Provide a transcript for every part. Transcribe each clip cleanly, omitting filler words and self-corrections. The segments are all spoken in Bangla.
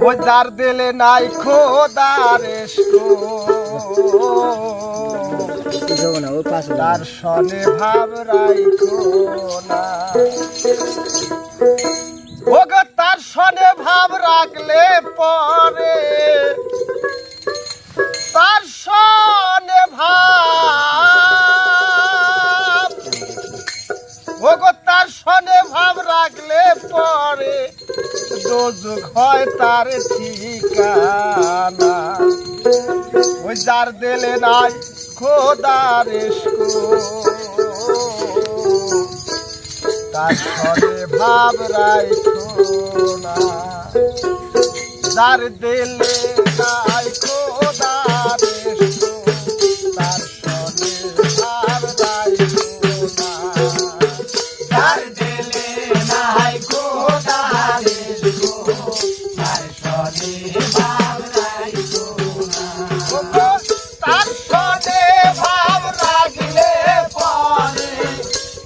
ও যার দিলে নাই খোদার তার সনে ভাব রাইখো না। ও গো তার সনে ভাব রাখলে পরে তার সনে ভাব, ও গো তার সনে ভাব রাখলে পরে দোজখ হয় তার ঠিকানা। ওই যার দিলে নাই খোদার তার সনে ভাব রাইখো না। যার দিলে নাই খোদার তার সনে ভাব রাইখো না। যার দিলে নাই খোদার তার সনে ভাব রাইখো না। তার সনে ভাব রাখলে পরে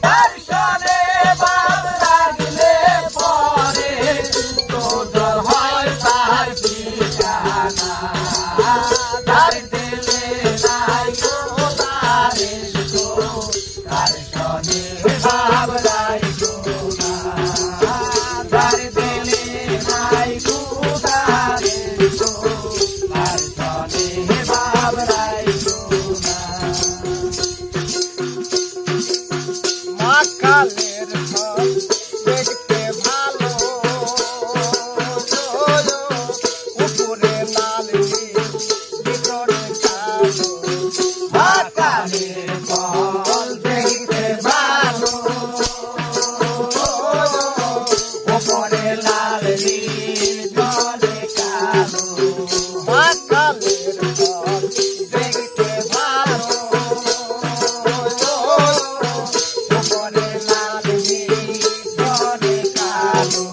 তার সনে ভাব রাখলে পরে তোর হয় তার ঠিকানা। তার দিলে নাই খোদার তার সনে ভাব রাইখো না। তার দিলে নাই খোদার তার সনে ভাব রাইখো না। মা কালের সব দেখতে ভালো, উপরে লাল ভিতরে কালো। মা কালের ফল দেখতে ভালো, উপরে লাল ভিতরে কালো। মা কালের ফল দেখতে ভালো, উপরে লাল ভিতরে কালো।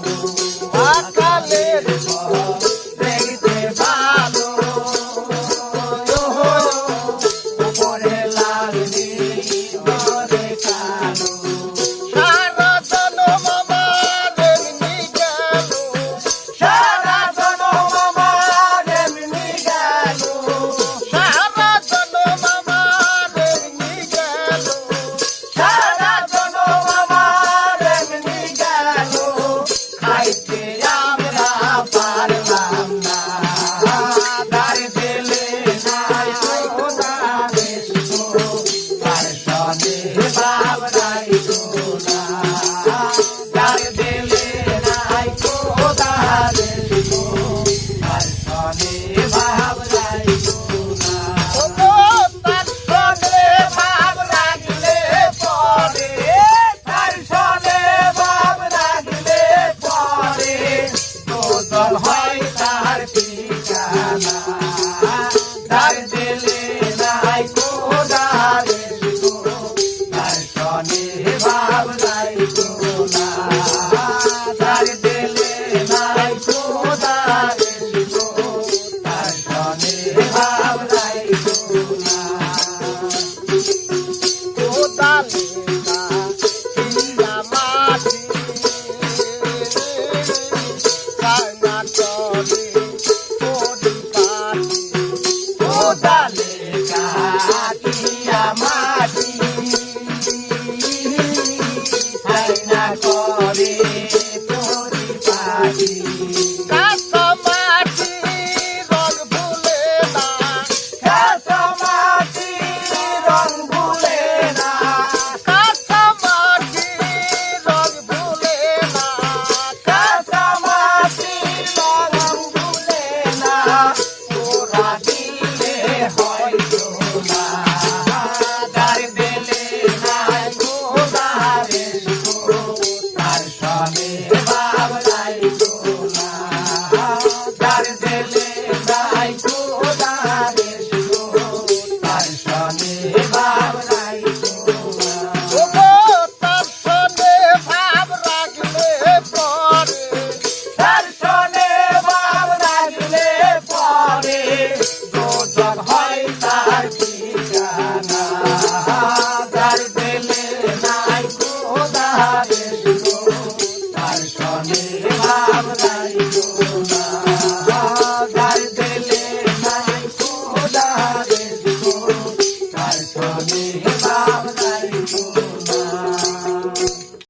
মা কালের